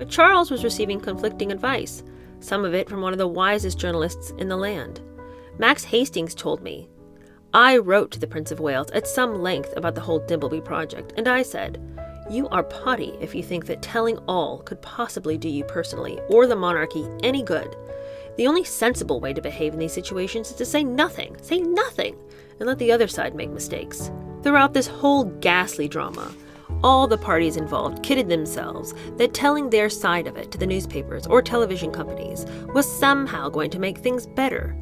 But Charles was receiving conflicting advice, some of it from one of the wisest journalists in the land. Max Hastings told me, "I wrote to the Prince of Wales at some length about the whole Dimbleby project, and I said, 'You are potty if you think that telling all could possibly do you personally, or the monarchy, any good. The only sensible way to behave in these situations is to say nothing, and let the other side make mistakes.'" Throughout this whole ghastly drama, all the parties involved kidded themselves that telling their side of it to the newspapers or television companies was somehow going to make things better.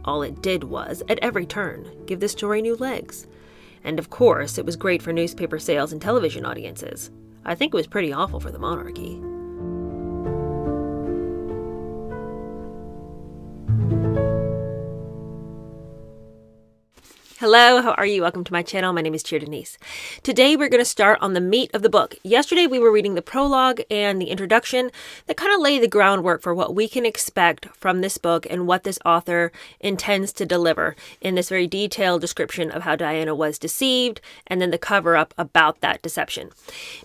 All it did was, at every turn, give the story new legs. And of course, it was great for newspaper sales and television audiences. I think it was pretty awful for the monarchy. Hello, how are you? Welcome to my channel. My name is Cheer Denise. Today we're going to start on the meat of the book. Yesterday we were reading the prologue and the introduction that kind of lay the groundwork for what we can expect from this book and what this author intends to deliver in this very detailed description of how Diana was deceived and then the cover-up about that deception.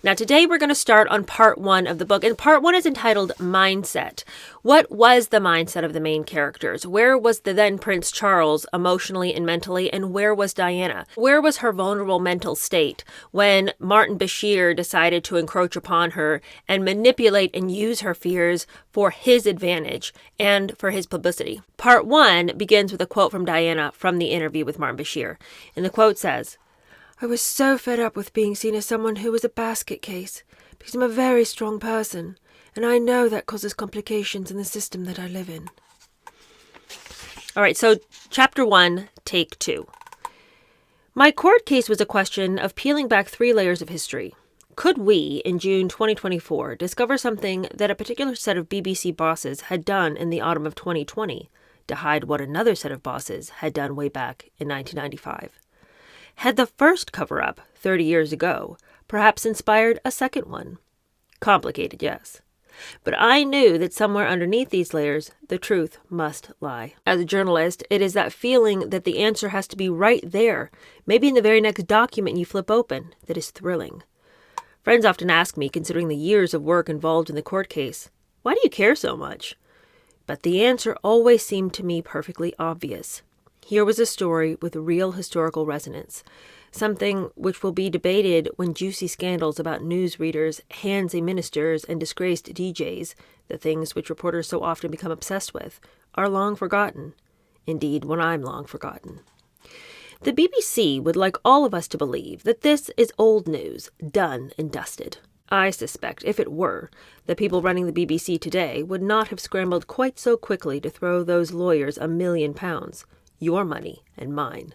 Now today we're going to start on part 1 of the book, and part 1 is entitled Mindset. What was the mindset of the main characters? Where was the then Prince Charles emotionally and mentally, and where was Diana? Where was her vulnerable mental state when Martin Bashir decided to encroach upon her and manipulate and use her fears for his advantage and for his publicity? Part 1 begins with a quote from Diana from the interview with Martin Bashir. And the quote says, "I was so fed up with being seen as someone who was a basket case because I'm a very strong person, and I know that causes complications in the system that I live in." All right, so chapter 1, take 2. My court case was a question of peeling back 3 layers of history. Could we, in June 2024, discover something that a particular set of BBC bosses had done in the autumn of 2020 to hide what another set of bosses had done way back in 1995? Had the first cover-up, 30 years ago, perhaps inspired a second one? Complicated, yes. But I knew that somewhere underneath these layers, the truth must lie. As a journalist, it is that feeling that the answer has to be right there, maybe in the very next document you flip open, that is thrilling. Friends often ask me, considering the years of work involved in the court case, why do you care so much? But the answer always seemed to me perfectly obvious. Here was a story with real historical resonance. Something which will be debated when juicy scandals about newsreaders, handsy ministers, and disgraced DJs, the things which reporters so often become obsessed with, are long forgotten. Indeed, when I'm long forgotten. The BBC would like all of us to believe that this is old news, done and dusted. I suspect, if it were, the people running the BBC today would not have scrambled quite so quickly to throw those lawyers £1 million, your money and mine.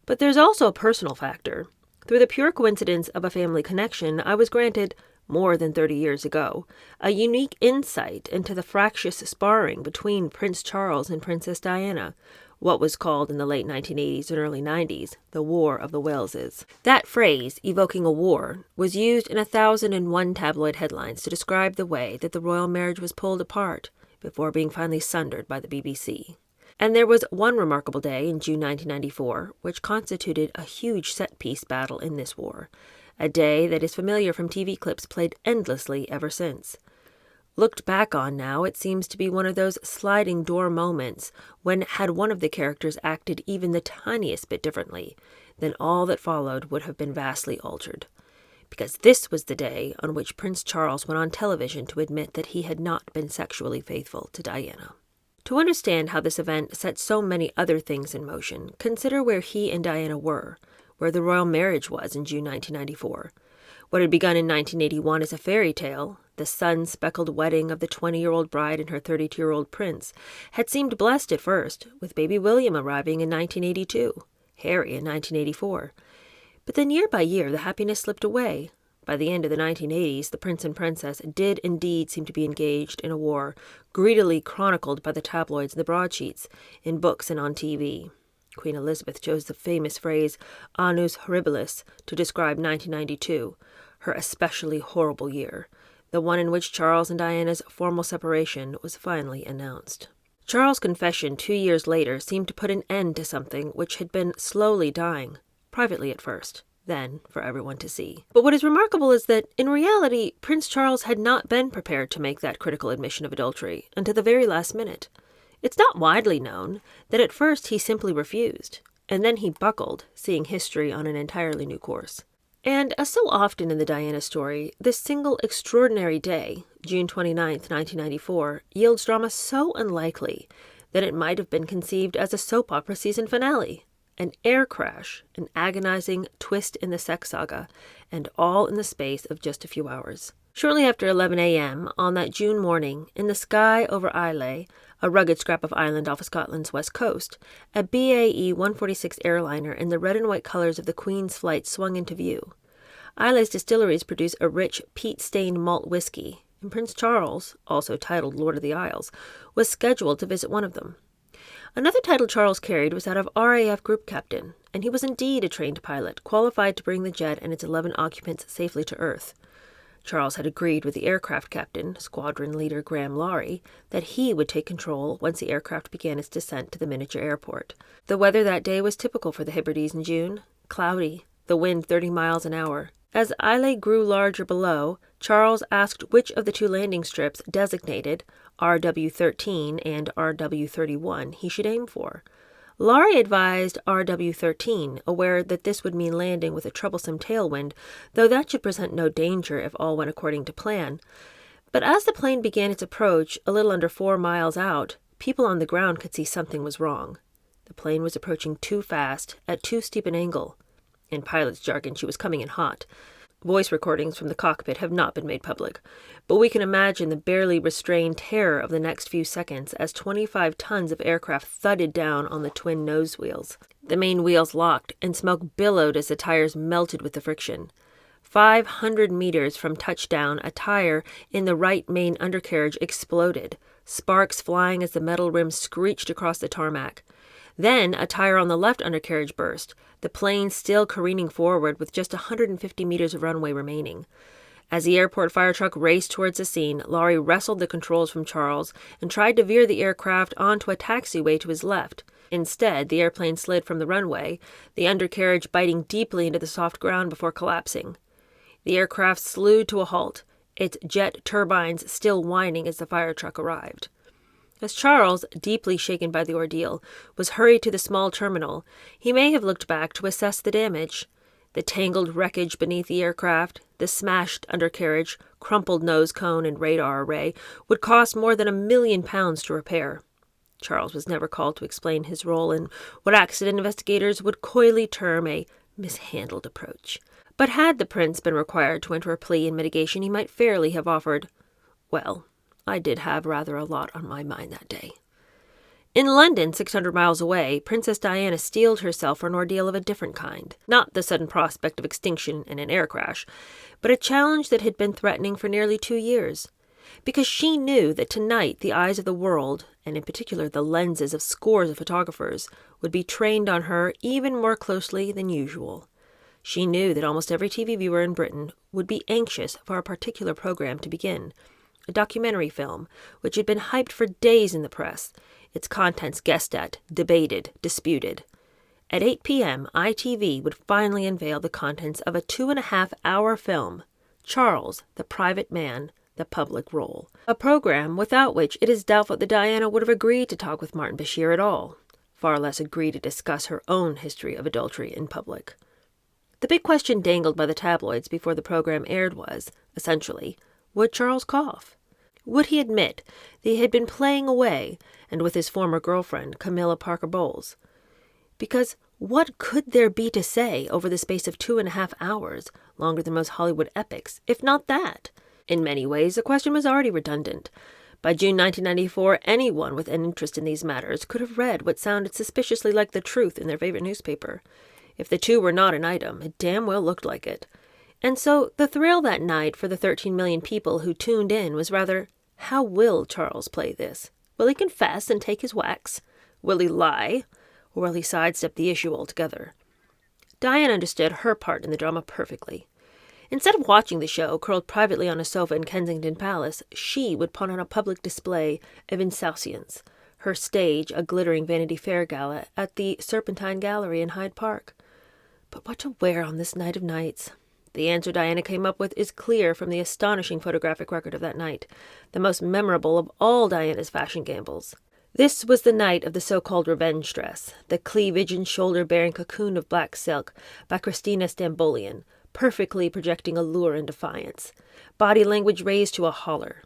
But there's also a personal factor. Through the pure coincidence of a family connection, I was granted, more than 30 years ago, a unique insight into the fractious sparring between Prince Charles and Princess Diana, what was called in the late 1980s and early 90s, the War of the Waleses. That phrase, evoking a war, was used in 1,001 tabloid headlines to describe the way that the royal marriage was pulled apart before being finally sundered by the BBC. And there was one remarkable day in June 1994, which constituted a huge set-piece battle in this war, a day that is familiar from TV clips played endlessly ever since. Looked back on now, it seems to be one of those sliding door moments when, had one of the characters acted even the tiniest bit differently, then all that followed would have been vastly altered. Because this was the day on which Prince Charles went on television to admit that he had not been sexually faithful to Diana. To understand how this event set so many other things in motion, consider where he and Diana were, where the royal marriage was in June 1994. What had begun in 1981 as a fairy tale, the sun-speckled wedding of the 20-year-old bride and her 32-year-old prince, had seemed blessed at first, with baby William arriving in 1982, Harry in 1984. But then year by year the happiness slipped away. By the end of the 1980s, the prince and princess did indeed seem to be engaged in a war, greedily chronicled by the tabloids and the broadsheets, in books and on TV. Queen Elizabeth chose the famous phrase annus horribilis to describe 1992, her especially horrible year, the one in which Charles and Diana's formal separation was finally announced. Charles' confession 2 years later seemed to put an end to something which had been slowly dying, privately at first, then for everyone to see. But what is remarkable is that, in reality, Prince Charles had not been prepared to make that critical admission of adultery until the very last minute. It's not widely known that at first he simply refused, and then he buckled, seeing history on an entirely new course. And as so often in the Diana story, this single extraordinary day, June 29th, 1994, yields drama so unlikely that it might have been conceived as a soap opera season finale. An air crash, an agonizing twist in the sex saga, and all in the space of just a few hours. Shortly after 11 a.m. on that June morning, in the sky over Islay, a rugged scrap of island off of Scotland's west coast, a BAE 146 airliner in the red and white colors of the Queen's flight swung into view. Islay's distilleries produce a rich, peat-stained malt whiskey, and Prince Charles, also titled Lord of the Isles, was scheduled to visit one of them. Another title Charles carried was that of RAF Group Captain, and he was indeed a trained pilot, qualified to bring the jet and its 11 occupants safely to Earth. Charles had agreed with the aircraft captain, squadron leader Graham Laurie, that he would take control once the aircraft began its descent to the miniature airport. The weather that day was typical for the Hebrides in June, cloudy, the wind 30 miles an hour. As Islay grew larger below, Charles asked which of the two landing strips designated RW-13 and RW-31 he should aim for. Laurie advised RW-13, aware that this would mean landing with a troublesome tailwind, though that should present no danger if all went according to plan. But as the plane began its approach, a little under 4 miles out, people on the ground could see something was wrong. The plane was approaching too fast, at too steep an angle. In pilot's jargon, she was coming in hot. Voice recordings from the cockpit have not been made public, but we can imagine the barely restrained terror of the next few seconds as 25 tons of aircraft thudded down on the twin nose wheels. The main wheels locked, and smoke billowed as the tires melted with the friction. 500 meters from touchdown, a tire in the right main undercarriage exploded, sparks flying as the metal rim screeched across the tarmac. Then a tire on the left undercarriage burst, the plane still careening forward with just 150 meters of runway remaining. As the airport fire truck raced towards the scene, Laurie wrestled the controls from Charles and tried to veer the aircraft onto a taxiway to his left. Instead, the airplane slid from the runway, the undercarriage biting deeply into the soft ground before collapsing. The aircraft slewed to a halt, its jet turbines still whining as the fire truck arrived. As Charles, deeply shaken by the ordeal, was hurried to the small terminal, he may have looked back to assess the damage. The tangled wreckage beneath the aircraft, the smashed undercarriage, crumpled nose cone and radar array would cost more than £1 million to repair. Charles was never called to explain his role in what accident investigators would coyly term a mishandled approach. But had the prince been required to enter a plea in mitigation, he might fairly have offered, "Well, I did have rather a lot on my mind that day." In London, 600 miles away, Princess Diana steeled herself for an ordeal of a different kind. Not the sudden prospect of extinction in an air crash, but a challenge that had been threatening for nearly 2 years. Because she knew that tonight the eyes of the world, and in particular the lenses of scores of photographers, would be trained on her even more closely than usual. She knew that almost every TV viewer in Britain would be anxious for a particular program to begin. A documentary film, which had been hyped for days in the press, its contents guessed at, debated, disputed. At 8 p.m., ITV would finally unveil the contents of a 2.5-hour film, Charles, the Private Man, the Public Role, a program without which it is doubtful that Diana would have agreed to talk with Martin Bashir at all, far less agree to discuss her own history of adultery in public. The big question dangled by the tabloids before the program aired was, essentially, would Charles cough? Would he admit that he had been playing away and with his former girlfriend, Camilla Parker Bowles? Because what could there be to say over the space of 2.5 hours, longer than most Hollywood epics, if not that? In many ways, the question was already redundant. By June 1994, anyone with an interest in these matters could have read what sounded suspiciously like the truth in their favorite newspaper. If the two were not an item, it damn well looked like it. And so the thrill that night for the 13 million people who tuned in was rather, how will Charles play this? Will he confess and take his whacks? Will he lie? Or will he sidestep the issue altogether? Diane understood her part in the drama perfectly. Instead of watching the show, curled privately on a sofa in Kensington Palace, she would put on a public display of insouciance, her stage a glittering Vanity Fair gala at the Serpentine Gallery in Hyde Park. But what to wear on this night of nights? The answer Diana came up with is clear from the astonishing photographic record of that night, the most memorable of all Diana's fashion gambles. This was the night of the so-called revenge dress, the cleavage and shoulder-bearing cocoon of black silk by Christina Stambolian, perfectly projecting allure and defiance, body language raised to a holler.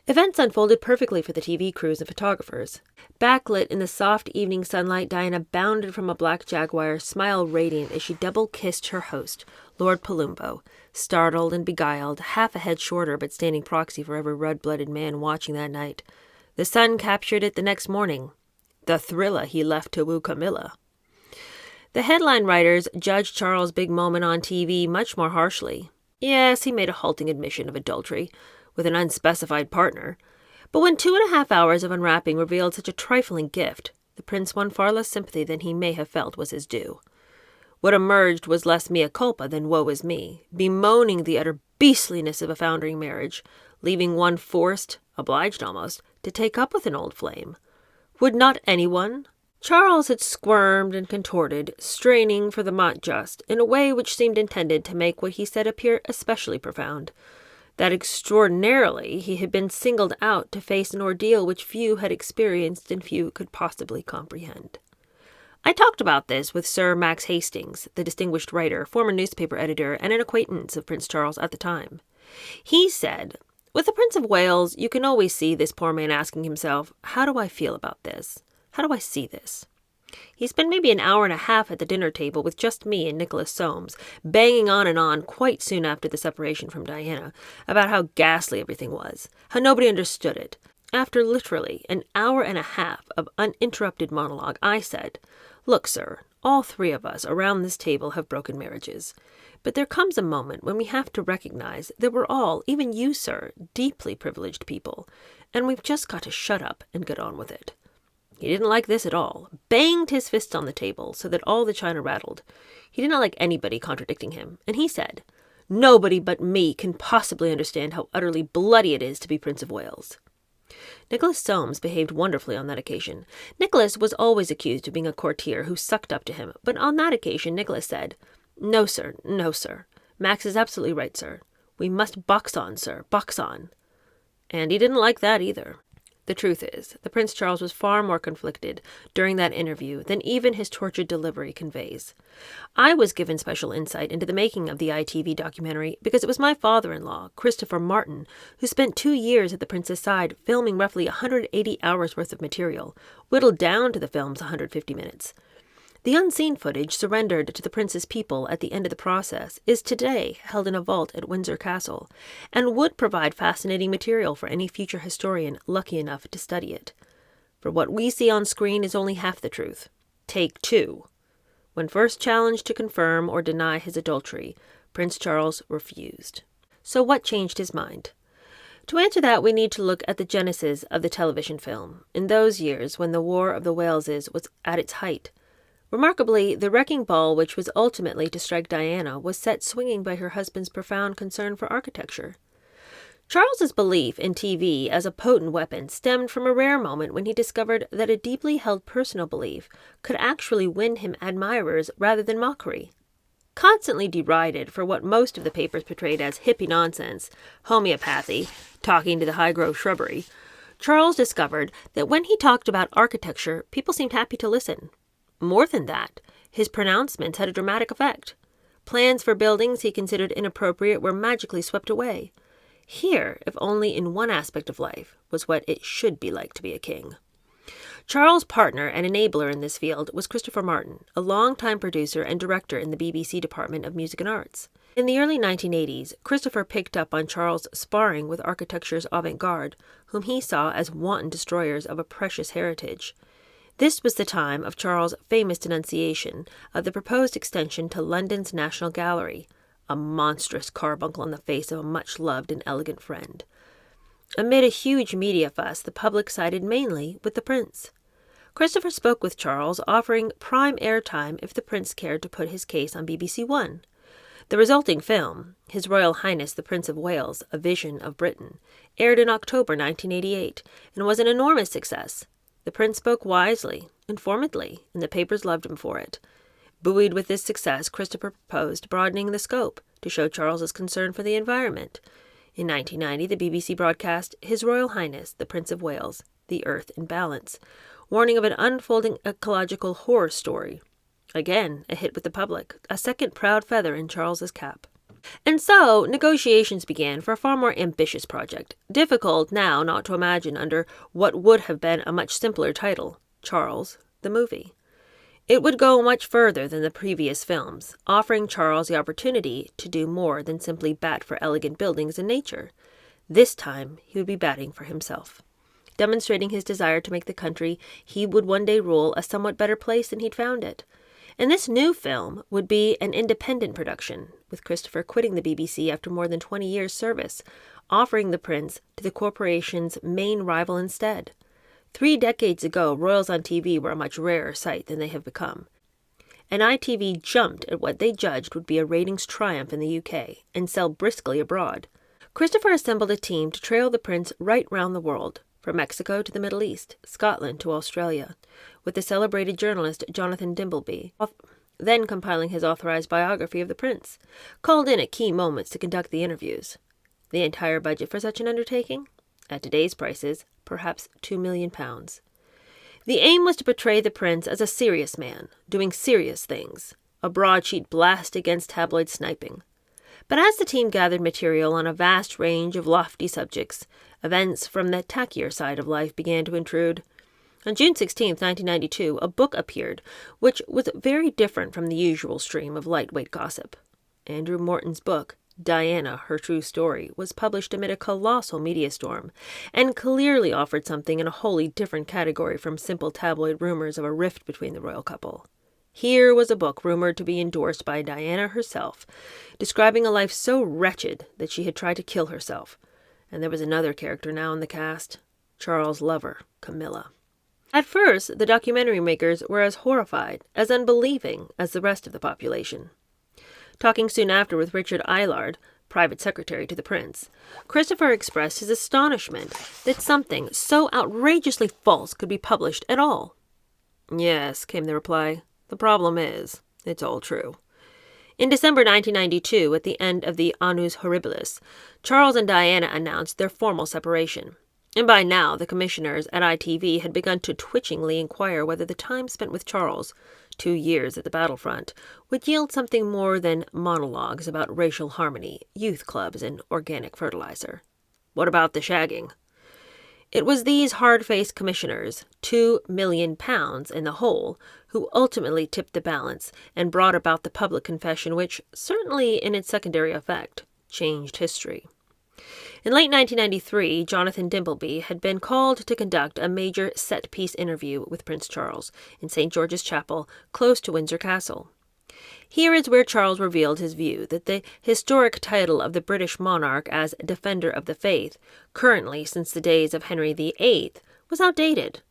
Events unfolded perfectly for the TV crews and photographers. Backlit in the soft evening sunlight, Diana bounded from a black Jaguar, smile radiant as she double-kissed her host, Lord Palumbo, startled and beguiled, half a head shorter but standing proxy for every red-blooded man watching that night. The Sun captured it the next morning. The thriller he left to woo Camilla. The headline writers judged Charles' big moment on TV much more harshly. Yes, he made a halting admission of adultery with an unspecified partner. But when 2.5 hours of unwrapping revealed such a trifling gift, the prince won far less sympathy than he may have felt was his due. What emerged was less mea culpa than woe is me, bemoaning the utter beastliness of a foundering marriage, leaving one forced, obliged almost, to take up with an old flame. Would not anyone? Charles had squirmed and contorted, straining for the mot just, in a way which seemed intended to make what he said appear especially profound. That extraordinarily he had been singled out to face an ordeal which few had experienced and few could possibly comprehend. I talked about this with Sir Max Hastings, the distinguished writer, former newspaper editor, and an acquaintance of Prince Charles at the time. He said, "With the Prince of Wales, you can always see this poor man asking himself, how do I feel about this? How do I see this?" He spent maybe an hour and a half at the dinner table with just me and Nicholas Soames, banging on and on quite soon after the separation from Diana, about how ghastly everything was, how nobody understood it. After literally an hour and a half of uninterrupted monologue, I said, "Look, sir, all three of us around this table have broken marriages. But there comes a moment when we have to recognize that we're all, even you, sir, deeply privileged people, and we've just got to shut up and get on with it." He didn't like this at all, banged his fist on the table so that all the china rattled. He did not like anybody contradicting him, and he said, "Nobody but me can possibly understand how utterly bloody it is to be Prince of Wales." Nicholas Soames behaved wonderfully on that occasion. Nicholas was always accused of being a courtier who sucked up to him, but on that occasion Nicholas said, no, sir. Max is absolutely right, sir. We must box on, sir, box on." And he didn't like that either. The truth is, the Prince Charles was far more conflicted during that interview than even his tortured delivery conveys. I was given special insight into the making of the ITV documentary because it was my father-in-law, Christopher Martin, who spent 2 years at the prince's side filming roughly 180 hours worth of material, whittled down to the film's 150 minutes. The unseen footage surrendered to the prince's people at the end of the process is today held in a vault at Windsor Castle, and would provide fascinating material for any future historian lucky enough to study it. For what we see on screen is only half the truth. Take 2. When first challenged to confirm or deny his adultery, Prince Charles refused. So what changed his mind? To answer that, we need to look at the genesis of the television film, in those years when the War of the Waleses was at its height. Remarkably, the wrecking ball which was ultimately to strike Diana was set swinging by her husband's profound concern for architecture. Charles's belief in TV as a potent weapon stemmed from a rare moment when he discovered that a deeply held personal belief could actually win him admirers rather than mockery. Constantly derided for what most of the papers portrayed as hippie nonsense, homeopathy, talking to the high-growth shrubbery, Charles discovered that when he talked about architecture, people seemed happy to listen. More than that, his pronouncements had a dramatic effect. Plans for buildings he considered inappropriate were magically swept away. Here, if only in one aspect of life, was what it should be like to be a king. Charles' partner and enabler in this field was Christopher Martin, a longtime producer and director in the BBC Department of Music and Arts. In the early 1980s, Christopher picked up on Charles' sparring with architecture's avant-garde, whom he saw as wanton destroyers of a precious heritage. This was the time of Charles' famous denunciation of the proposed extension to London's National Gallery, a monstrous carbuncle on the face of a much-loved and elegant friend. Amid a huge media fuss, the public sided mainly with the prince. Christopher spoke with Charles, offering prime airtime if the prince cared to put his case on BBC One. The resulting film, His Royal Highness the Prince of Wales, A Vision of Britain, aired in October 1988 and was an enormous success. The prince spoke wisely, informedly, and the papers loved him for it. Buoyed with this success, Christopher proposed broadening the scope to show Charles's concern for the environment. In 1990, the BBC broadcast His Royal Highness, the Prince of Wales, The Earth in Balance, warning of an unfolding ecological horror story. Again, a hit with the public, a second proud feather in Charles's cap. And so, negotiations began for a far more ambitious project, difficult now not to imagine under what would have been a much simpler title, Charles, the Movie. It would go much further than the previous films, offering Charles the opportunity to do more than simply bat for elegant buildings and nature. This time, he would be batting for himself, demonstrating his desire to make the country he would one day rule a somewhat better place than he'd found it. And this new film would be an independent production, with Christopher quitting the BBC after more than 20 years' service, offering the prince to the corporation's main rival instead. 3 decades ago, royals on TV were a much rarer sight than they have become. And ITV jumped at what they judged would be a ratings triumph in the UK and sell briskly abroad. Christopher assembled a team to trail the prince right round the world, from Mexico to the Middle East, Scotland to Australia, with the celebrated journalist Jonathan Dimbleby, then compiling his authorized biography of the prince, called in at key moments to conduct the interviews. The entire budget for such an undertaking? At today's prices, perhaps £2 million. The aim was to portray the prince as a serious man, doing serious things, a broadsheet blast against tabloid sniping. But as the team gathered material on a vast range of lofty subjects, events from the tackier side of life began to intrude. On June 16, 1992, a book appeared, which was very different from the usual stream of lightweight gossip. Andrew Morton's book, Diana, Her True Story, was published amid a colossal media storm, and clearly offered something in a wholly different category from simple tabloid rumors of a rift between the royal couple. Here was a book rumored to be endorsed by Diana herself, describing a life so wretched that she had tried to kill herself. And there was another character now in the cast, Charles' lover, Camilla. At first, the documentary makers were as horrified, as unbelieving as the rest of the population. Talking soon after with Richard Eilard, private secretary to the prince, Christopher expressed his astonishment that something so outrageously false could be published at all. "Yes," came the reply. "The problem is, it's all true." In December 1992, at the end of the Annus Horribilis, Charles and Diana announced their formal separation. And by now, the commissioners at ITV had begun to twitchingly inquire whether the time spent with Charles, 2 years at the battlefront, would yield something more than monologues about racial harmony, youth clubs, and organic fertilizer. What about the shagging? It was these hard-faced commissioners, £2 million in the hole, who ultimately tipped the balance and brought about the public confession which, certainly in its secondary effect, changed history. In late 1993, Jonathan Dimbleby had been called to conduct a major set-piece interview with Prince Charles in St. George's Chapel, close to Windsor Castle. Here is where Charles revealed his view that the historic title of the British monarch as Defender of the Faith, currently since the days of Henry VIII, was outdated.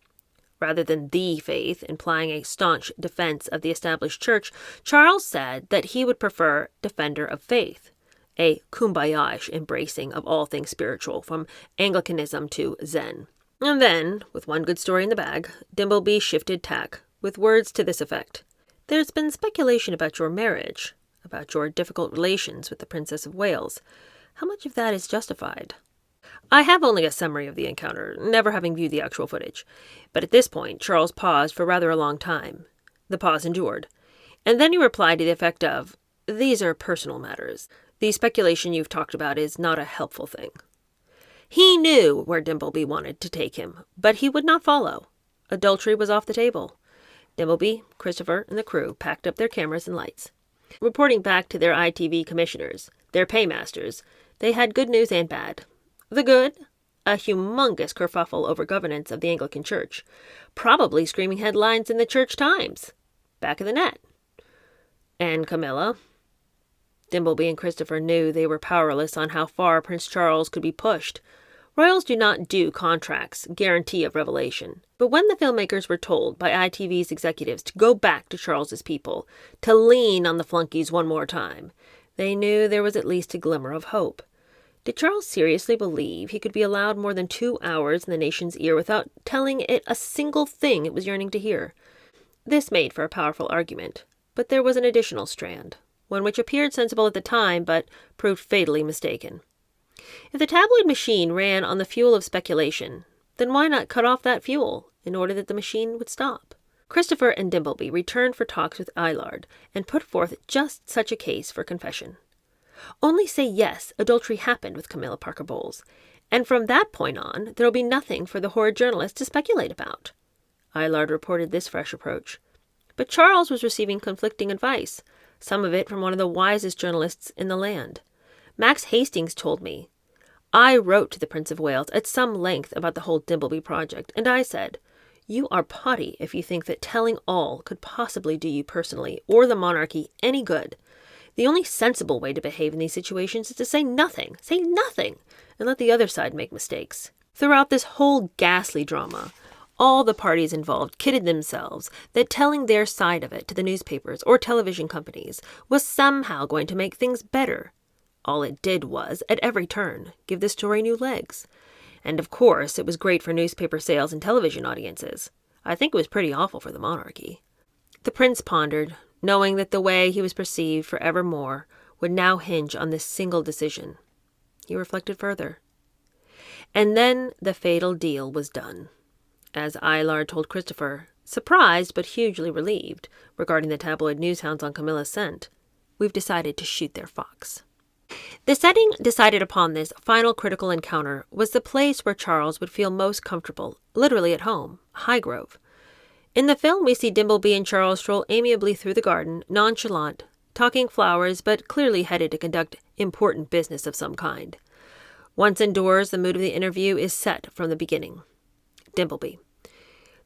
Rather than the faith, implying a staunch defense of the established church, Charles said that he would prefer Defender of Faith, a kumbaya-ish embracing of all things spiritual, from Anglicanism to Zen. And then, with one good story in the bag, Dimbleby shifted tack, with words to this effect. "There's been speculation about your marriage, about your difficult relations with the Princess of Wales. How much of that is justified?" I have only a summary of the encounter, never having viewed the actual footage. But at this point, Charles paused for rather a long time. The pause endured. And then he replied to the effect of, "These are personal matters. The speculation you've talked about is not a helpful thing." He knew where Dimbleby wanted to take him, but he would not follow. Adultery was off the table. Dimbleby, Christopher, and the crew packed up their cameras and lights. Reporting back to their ITV commissioners, their paymasters, they had good news and bad. The good? A humongous kerfuffle over governance of the Anglican Church, probably screaming headlines in the Church Times. Back of the net. And Camilla? Dimbleby and Christopher knew they were powerless on how far Prince Charles could be pushed. Royals do not do contracts, guarantee of revelation. But when the filmmakers were told by ITV's executives to go back to Charles's people, to lean on the flunkies one more time, they knew there was at least a glimmer of hope. Did Charles seriously believe he could be allowed more than 2 hours in the nation's ear without telling it a single thing it was yearning to hear? This made for a powerful argument. But there was an additional strand, one which appeared sensible at the time but proved fatally mistaken. If the tabloid machine ran on the fuel of speculation, then why not cut off that fuel in order that the machine would stop? Christopher and Dimbleby returned for talks with Eilard and put forth just such a case for confession. Only say yes, adultery happened with Camilla Parker Bowles, and from that point on, there will be nothing for the horrid journalist to speculate about. Eilard reported this fresh approach. But Charles was receiving conflicting advice, some of it from one of the wisest journalists in the land. Max Hastings told me, "I wrote to the Prince of Wales at some length about the whole Dimbleby project, and I said, 'You are potty if you think that telling all could possibly do you personally or the monarchy any good. The only sensible way to behave in these situations is to say nothing, and let the other side make mistakes.'" Throughout this whole ghastly drama, all the parties involved kidded themselves that telling their side of it to the newspapers or television companies was somehow going to make things better. All it did was, at every turn, give the story new legs. And of course, it was great for newspaper sales and television audiences. I think it was pretty awful for the monarchy. The prince pondered, knowing that the way he was perceived forevermore would now hinge on this single decision. He reflected further. And then the fatal deal was done. As Eilard told Christopher, surprised but hugely relieved regarding the tabloid newshounds on Camilla's scent, "We've decided to shoot their fox." The setting decided upon this final critical encounter was the place where Charles would feel most comfortable, literally at home, Highgrove. In the film, we see Dimbleby and Charles stroll amiably through the garden, nonchalant, talking flowers, but clearly headed to conduct important business of some kind. Once indoors, the mood of the interview is set from the beginning. Dimbleby: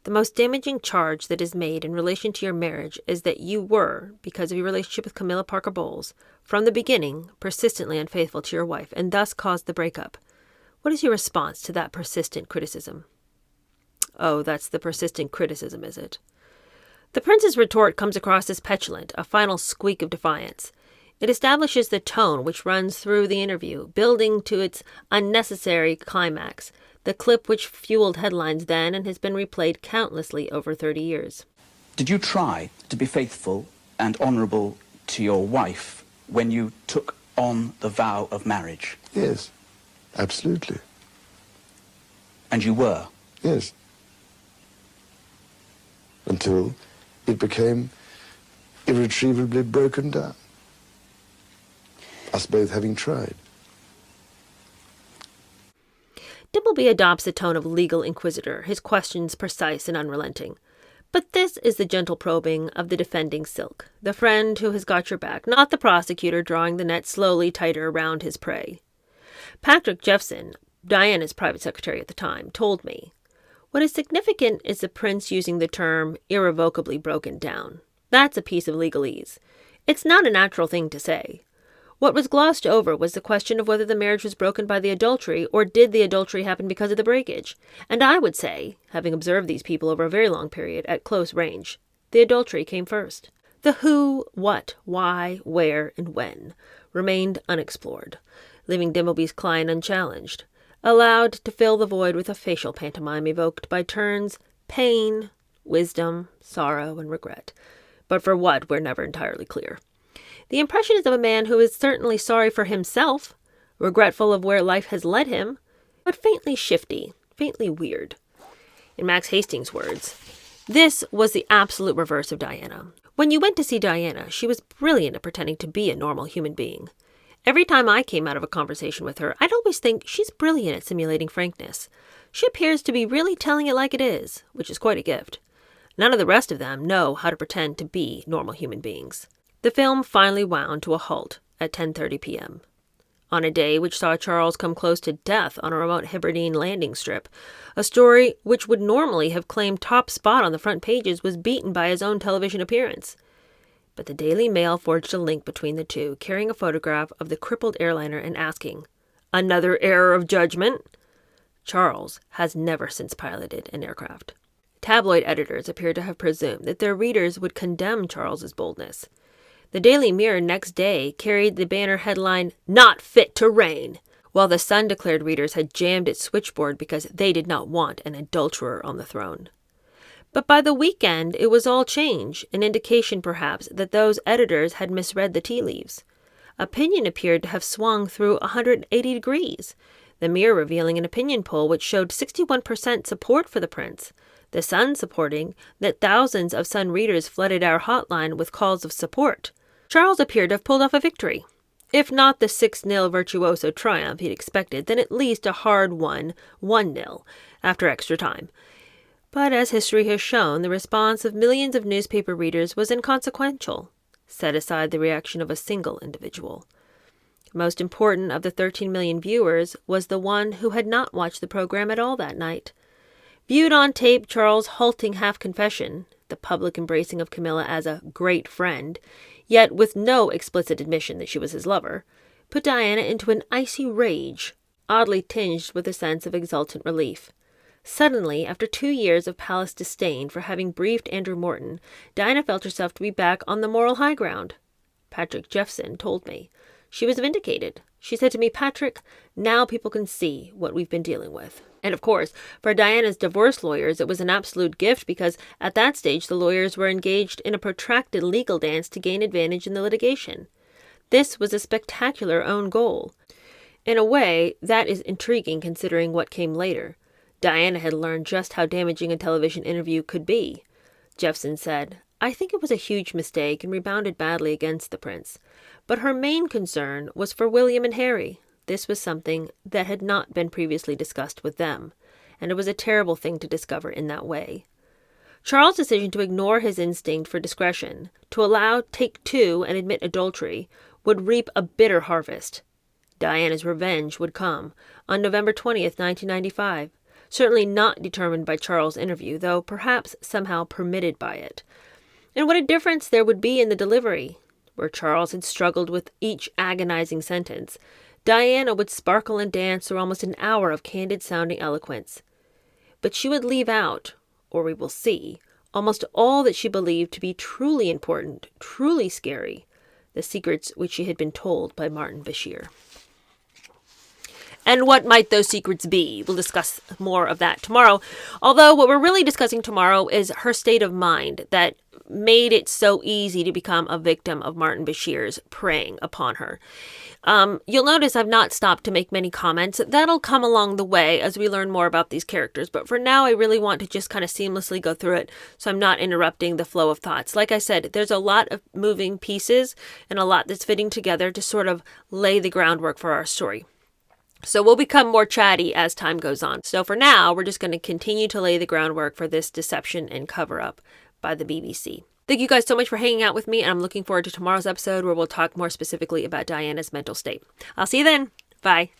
"The most damaging charge that is made in relation to your marriage is that you were, because of your relationship with Camilla Parker Bowles, from the beginning, persistently unfaithful to your wife, and thus caused the breakup. What is your response to that persistent criticism?" "Oh, that's the persistent criticism, is it?" The prince's retort comes across as petulant, a final squeak of defiance. It establishes the tone which runs through the interview, building to its unnecessary climax, the clip which fueled headlines then and has been replayed countlessly over 30 years. "Did you try to be faithful and honourable to your wife when you took on the vow of marriage?" Yes, absolutely. "And you were?" Yes. Until it became irretrievably broken down. Us both having tried. Dimbleby adopts the tone of legal inquisitor, his questions precise and unrelenting. But this is the gentle probing of the defending Silk, the friend who has got your back, not the prosecutor drawing the net slowly tighter around his prey. Patrick Jeffson, Diana's private secretary at the time, told me, "What is significant is the prince using the term irrevocably broken down. That's a piece of legalese. It's not a natural thing to say. What was glossed over was the question of whether the marriage was broken by the adultery, or did the adultery happen because of the breakage. And I would say, having observed these people over a very long period, at close range, the adultery came first. The who, what, why, where, and when remained unexplored, leaving Dimbleby's client unchallenged, allowed to fill the void with a facial pantomime evoked by turns pain, wisdom, sorrow, and regret. But for what, we're never entirely clear. The impression is of a man who is certainly sorry for himself, regretful of where life has led him, but faintly shifty, faintly weird. In Max Hastings' words, this was the absolute reverse of Diana. When you went to see Diana, she was brilliant at pretending to be a normal human being. Every time I came out of a conversation with her, I'd always think she's brilliant at simulating frankness. She appears to be really telling it like it is, which is quite a gift. None of the rest of them know how to pretend to be normal human beings. The film finally wound to a halt at 10:30 p.m. On a day which saw Charles come close to death on a remote Hebridean landing strip, a story which would normally have claimed top spot on the front pages was beaten by his own television appearance. But the Daily Mail forged a link between the two, carrying a photograph of the crippled airliner and asking, "Another error of judgment?" Charles has never since piloted an aircraft. Tabloid editors appear to have presumed that their readers would condemn Charles's boldness. The Daily Mirror next day carried the banner headline, "Not fit to reign," while the Sun declared readers had jammed its switchboard because they did not want an adulterer on the throne. But by the weekend, it was all change, an indication perhaps that those editors had misread the tea leaves. Opinion appeared to have swung through 180 degrees, the Mirror revealing an opinion poll which showed 61% support for the prince, the Sun supporting that thousands of Sun readers flooded our hotline with calls of support. Charles appeared to have pulled off a victory. If not the 6-0 virtuoso triumph he'd expected, then at least a hard-won 1-0 after extra time. But as history has shown, the response of millions of newspaper readers was inconsequential. Set aside the reaction of a single individual. Most important of the 13 million viewers was the one who had not watched the program at all that night. Viewed on tape, Charles' halting half-confession, the public embracing of Camilla as a great friend, yet with no explicit admission that she was his lover, put Diana into an icy rage, oddly tinged with a sense of exultant relief. Suddenly, after 2 years of palace disdain for having briefed Andrew Morton, Diana felt herself to be back on the moral high ground. Patrick Jeffson told me. She was vindicated. She said to me, "Patrick, now people can see what we've been dealing with." And of course, for Diana's divorce lawyers, it was an absolute gift because at that stage the lawyers were engaged in a protracted legal dance to gain advantage in the litigation. This was a spectacular own goal. In a way, that is intriguing considering what came later. Diana had learned just how damaging a television interview could be. Jeffson said, "I think it was a huge mistake and rebounded badly against the prince. But her main concern was for William and Harry. This was something that had not been previously discussed with them, and it was a terrible thing to discover in that way." Charles' decision to ignore his instinct for discretion, to allow Take Two and admit adultery, would reap a bitter harvest. Diana's revenge would come on November 20th, 1995. Certainly not determined by Charles' interview, though perhaps somehow permitted by it. And what a difference there would be in the delivery. Where Charles had struggled with each agonizing sentence, Diana would sparkle and dance through almost an hour of candid-sounding eloquence. But she would leave out, or we will see, almost all that she believed to be truly important, truly scary, the secrets which she had been told by Martin Bashir. And what might those secrets be? We'll discuss more of that tomorrow. Although what we're really discussing tomorrow is her state of mind that made it so easy to become a victim of Martin Bashir's preying upon her. You'll notice I've not stopped to make many comments. That'll come along the way as we learn more about these characters. But for now, I really want to just kind of seamlessly go through it so I'm not interrupting the flow of thoughts. Like I said, there's a lot of moving pieces and a lot that's fitting together to sort of lay the groundwork for our story. So we'll become more chatty as time goes on. So for now, we're just going to continue to lay the groundwork for this deception and cover-up by the BBC. Thank you guys so much for hanging out with me, and I'm looking forward to tomorrow's episode where we'll talk more specifically about Diana's mental state. I'll see you then. Bye.